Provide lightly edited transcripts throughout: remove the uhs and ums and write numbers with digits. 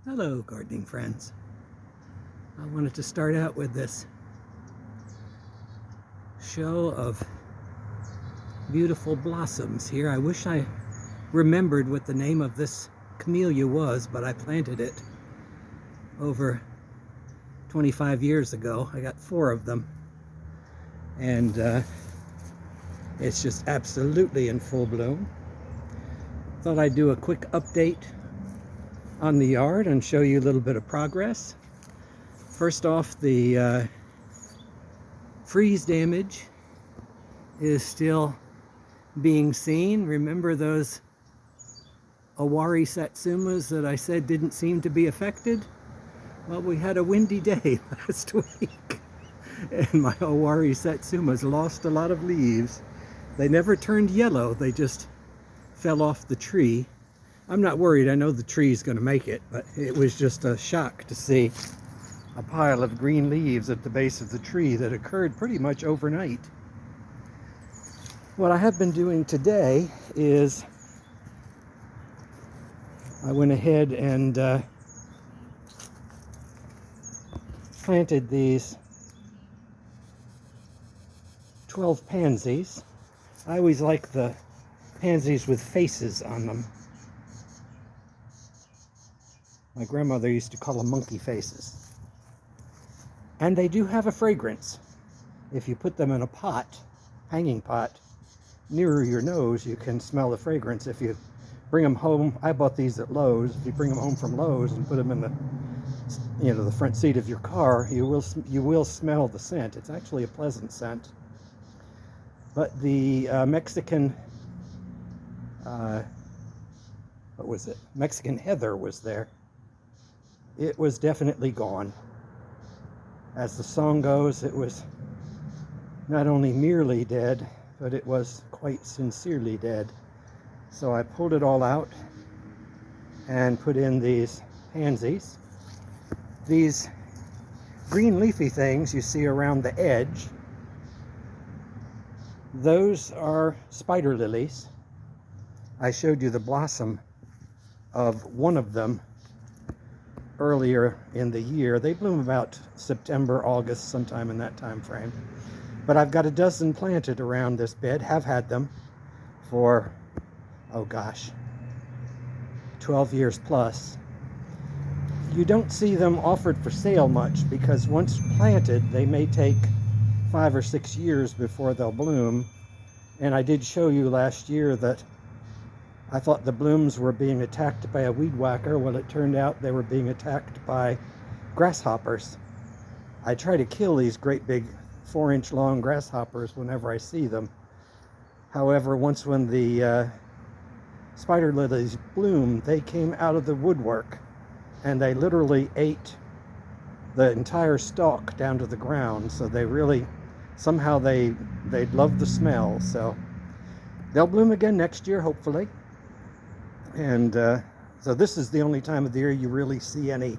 Hello, gardening friends. I wanted to start out with this show of beautiful blossoms here. I wish I remembered what the name of this camellia was, but I planted it over 25 years ago. I got 4 of them, and it's just absolutely in full bloom. Thought I'd do a quick update on the yard and show you a little bit of progress. First off, the freeze damage is still being seen. Remember those Owari satsumas that I said didn't seem to be affected? Well, we had a windy day last week, and my Owari satsumas lost a lot of leaves. They never turned yellow, they just fell off the tree. I'm not worried, I know the tree's going to make it, but it was just a shock to see a pile of green leaves at the base of the tree that occurred pretty much overnight. What I have been doing today is I went ahead and planted these 12 pansies. I always like the pansies with faces on them. My grandmother used to call them monkey faces. And they do have a fragrance. If you put them in a pot, hanging pot, nearer your nose, you can smell the fragrance. If you bring them home, I bought these at Lowe's. If you bring them home from Lowe's and put them in the front seat of your car, you will smell the scent. It's actually a pleasant scent. But the Mexican, Mexican heather was there. It was definitely gone. As the song goes, it was not only merely dead, but it was quite sincerely dead. So I pulled it all out and put in these pansies. These green leafy things you see around the edge, those are spider lilies. I showed you the blossom of one of them earlier in the year. They bloom about September, August, sometime in that time frame. But I've got a dozen planted around this bed, have had them for, 12 years plus. You don't see them offered for sale much because once planted, they may take 5 or 6 years before they'll bloom. And I did show you last year that I thought the blooms were being attacked by a weed whacker. Well, it turned out they were being attacked by grasshoppers. I try to kill these great big 4-inch long grasshoppers whenever I see them. However, when the spider lilies bloomed, they came out of the woodwork and they literally ate the entire stalk down to the ground. So they really, somehow they love the smell. So they'll bloom again next year, hopefully. And so this is the only time of the year you really see any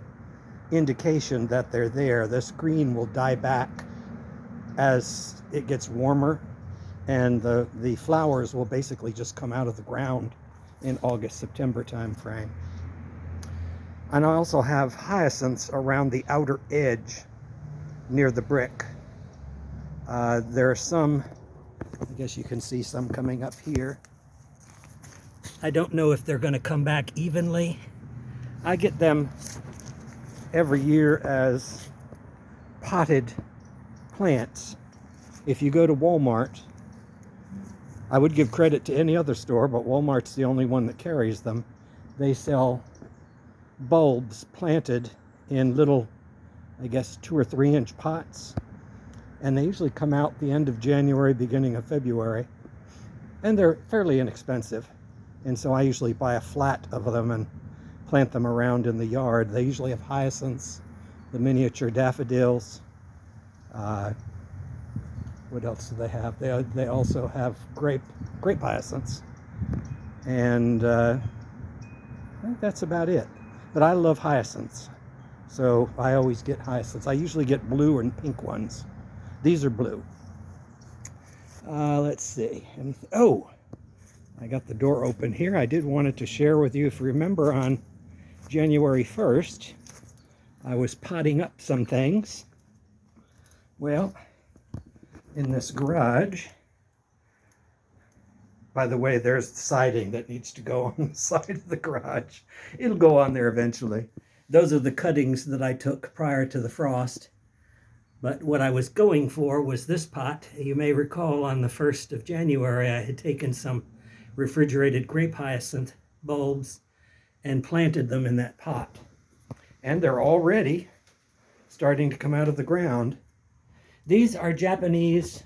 indication that they're there. This green will die back as it gets warmer, and the flowers will basically just come out of the ground in August, September time frame. And I also have hyacinths around the outer edge near the brick. There are some, I guess you can see some coming up here. I don't know if they're going to come back evenly. I get them every year as potted plants. If you go to Walmart, I would give credit to any other store, but Walmart's the only one that carries them. They sell bulbs planted in little, I guess, 2 or 3 inch pots. And they usually come out the end of January, beginning of February. And they're fairly inexpensive. And so I usually buy a flat of them and plant them around in the yard. They usually have hyacinths, the miniature daffodils. What else do they have? They also have grape hyacinths. And I think that's about it. But I love hyacinths. So I always get hyacinths. I usually get blue and pink ones. These are blue. Let's see. Oh, I got the door open here. I did wanted to share with you, if you remember on January 1st, I was potting up some things. Well, in this garage, by the way, there's the siding that needs to go on the side of the garage. It'll go on there eventually. Those are the cuttings that I took prior to the frost. But what I was going for was this pot. You may recall on the 1st of January, I had taken some refrigerated grape hyacinth bulbs and planted them in that pot. And they're already starting to come out of the ground. These are Japanese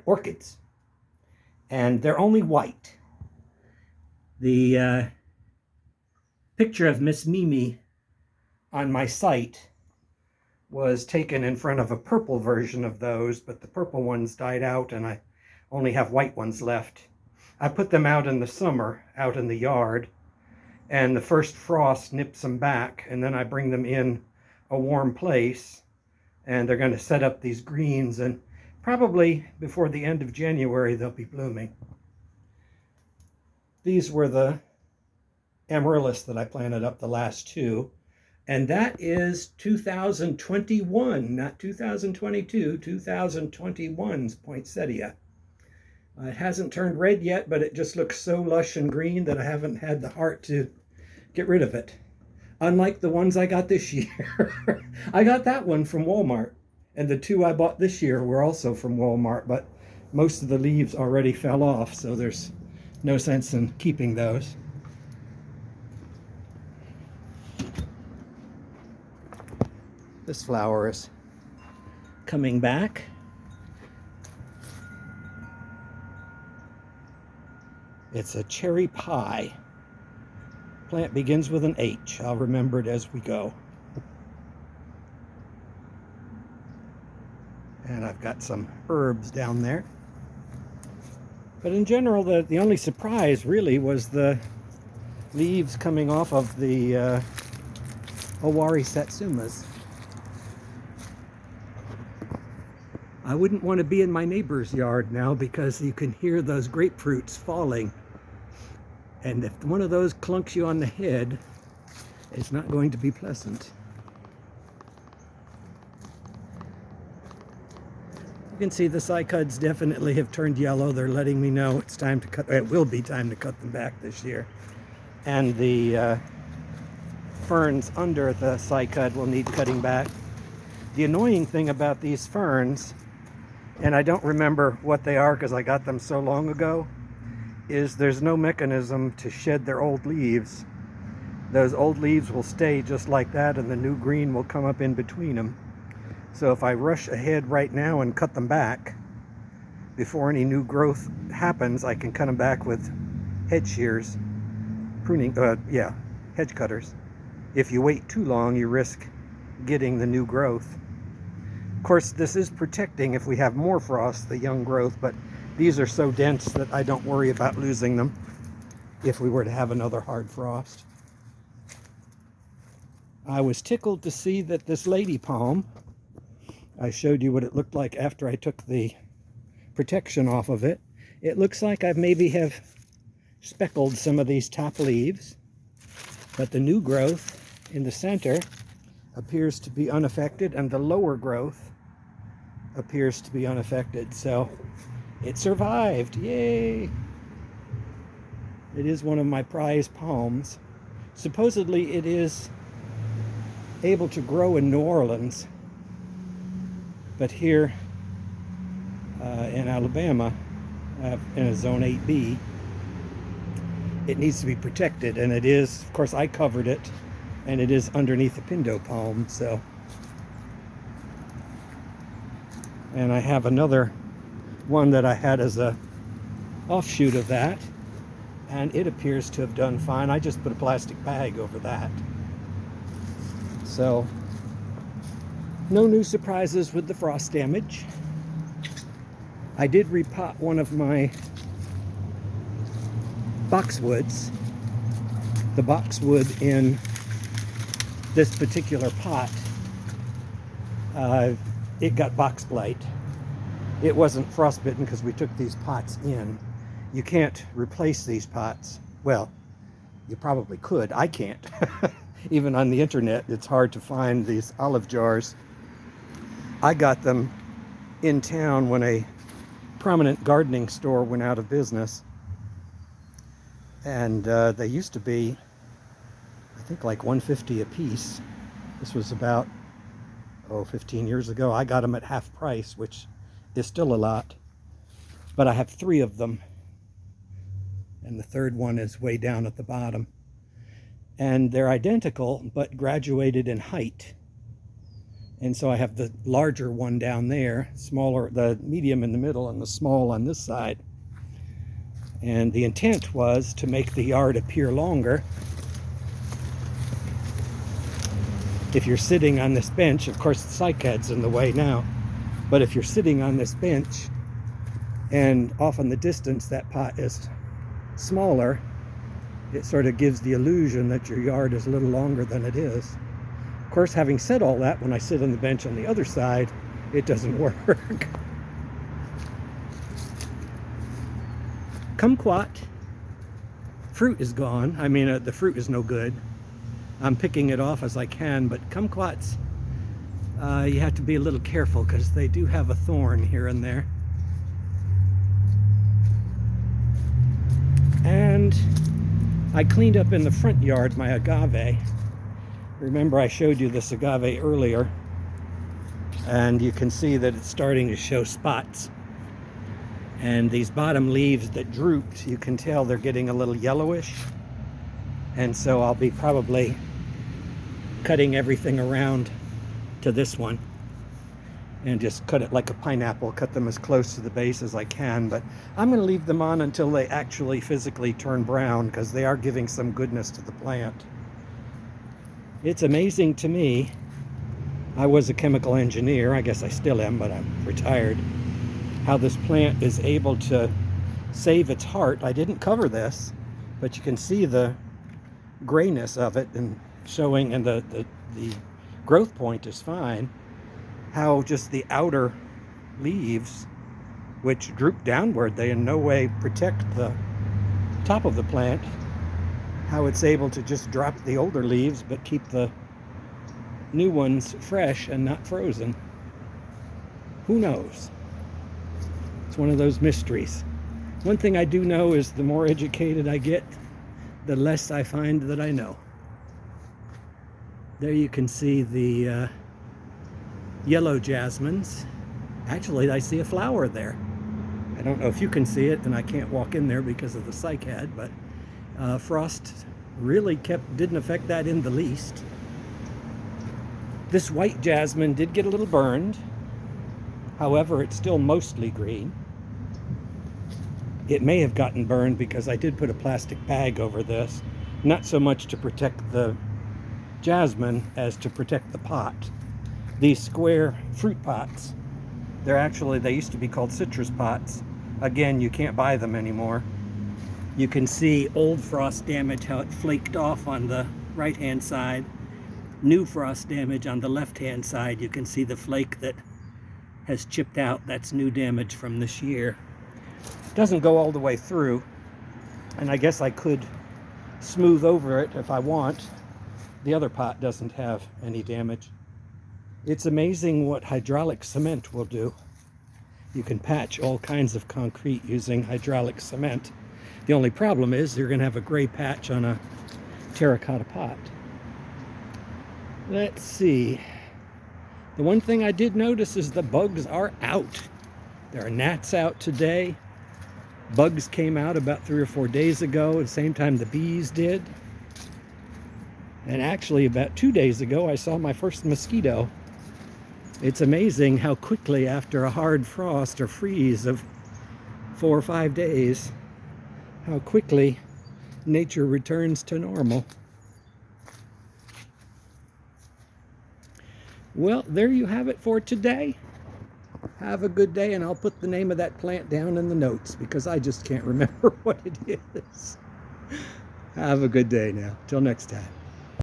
orchids. And they're only white. The picture of Miss Mimi on my site was taken in front of a purple version of those, but the purple ones died out and I only have white ones left. I put them out in the summer, out in the yard, and the first frost nips them back, and then I bring them in a warm place, and they're going to set up these greens, and probably before the end of January they'll be blooming. These were the amaryllis that I planted up the last two. And that is 2021, not 2022, 2021's poinsettia. It hasn't turned red yet, but it just looks so lush and green that I haven't had the heart to get rid of it. Unlike the ones I got this year. I got that one from Walmart, and the two I bought this year were also from Walmart, but most of the leaves already fell off, so there's no sense in keeping those. This flower is coming back. It's a cherry pie. Plant begins with an H. I'll remember it as we go. And I've got some herbs down there. But in general, the only surprise really was the leaves coming off of the Owari Satsumas. I wouldn't want to be in my neighbor's yard now because you can hear those grapefruits falling. And if one of those clunks you on the head, it's not going to be pleasant. You can see the cycads definitely have turned yellow. They're letting me know it's time to cut. It will be time to cut them back this year. And the ferns under the cycad will need cutting back. The annoying thing about these ferns, and I don't remember what they are because I got them so long ago, is there's no mechanism to shed their old leaves. Those old leaves will stay just like that and the new green will come up in between them. So if I rush ahead right now and cut them back before any new growth happens, I can cut them back with hedge shears, hedge cutters. If you wait too long, you risk getting the new growth. Of course, this is protecting if we have more frost, the young growth, but these are so dense that I don't worry about losing them if we were to have another hard frost. I was tickled to see that this lady palm, I showed you what it looked like after I took the protection off of it. It looks like I maybe have speckled some of these top leaves, but the new growth in the center appears to be unaffected, and the lower growth appears to be unaffected. So it survived. Yay! It is one of my prized palms. Supposedly it is able to grow in New Orleans, but here in Alabama, in a zone 8B, it needs to be protected, and it is. Of course, I covered it, and it is underneath the pindo palm. So, and I have another one that I had as a offshoot of that, and it appears to have done fine. I just put a plastic bag over that. So no new surprises with the frost damage. I did repot one of my boxwoods. The boxwood in this particular pot, it got box blight. It wasn't frostbitten because we took these pots in. you can't replace these pots. Well, you probably could. I can't. Even on the internet, it's hard to find these olive jars. I got them in town when a prominent gardening store went out of business. And they used to be, I think, like $1.50 a piece. This was about, 15 years ago. I got them at half price, which is still a lot. But I have 3 of them. And the third one is way down at the bottom. And they're identical, but graduated in height. And so I have the larger one down there, smaller, the medium in the middle, and the small on this side. And the intent was to make the yard appear longer. If you're sitting on this bench, of course the cycad's in the way now, but if you're sitting on this bench and off in the distance that pot is smaller, it sort of gives the illusion that your yard is a little longer than it is. Of course, having said all that, when I sit on the bench on the other side, it doesn't work. Kumquat. Fruit is gone. I mean, the fruit is no good. I'm picking it off as I can, but kumquats, you have to be a little careful because they do have a thorn here and there. And I cleaned up in the front yard my agave. Remember I showed you this agave earlier, and you can see that it's starting to show spots. And these bottom leaves that drooped, you can tell they're getting a little yellowish. And so I'll be probably cutting everything around to this one and just cut it like a pineapple, cut them as close to the base as I can. But I'm going to leave them on until they actually physically turn brown, because they are giving some goodness to the plant. It's amazing to me. I was a chemical engineer. I guess I still am, but I'm retired. How this plant is able to save its heart. I didn't cover this, but you can see the grayness of it and showing, and the growth point is fine. How just the outer leaves, which droop downward, they in no way protect the top of the plant, how it's able to just drop the older leaves but keep the new ones fresh and not frozen. Who knows? It's one of those mysteries. One thing I do know is the more educated I get, the less I find that I know. There you can see the yellow jasmines. Actually, I see a flower there. I don't know if you can see it, and I can't walk in there because of the cycad, but frost really didn't affect that in the least. This white jasmine did get a little burned. However, it's still mostly green. It may have gotten burned because I did put a plastic bag over this, not so much to protect the jasmine as to protect the pot. These square fruit pots, they used to be called citrus pots. Again, you can't buy them anymore. You can see old frost damage, how it flaked off on the right-hand side. New frost damage on the left-hand side. You can see the flake that has chipped out. That's new damage from this year. Doesn't go all the way through, and I guess I could smooth over it if I want. The other pot doesn't have any damage. It's amazing what hydraulic cement will do. You can patch all kinds of concrete using hydraulic cement. The only problem is you're going to have a gray patch on a terracotta pot. Let's see. The one thing I did notice is the bugs are out. There are gnats out today. Bugs came out about 3 or 4 days ago, at the same time the bees did. And actually about 2 days ago I saw my first mosquito. It's amazing how quickly, after a hard frost or freeze of 4 or 5 days, how quickly nature returns to normal. Well, there you have it for today. Have a good day, and I'll put the name of that plant down in the notes because I just can't remember what it is. Have a good day now. Till next time.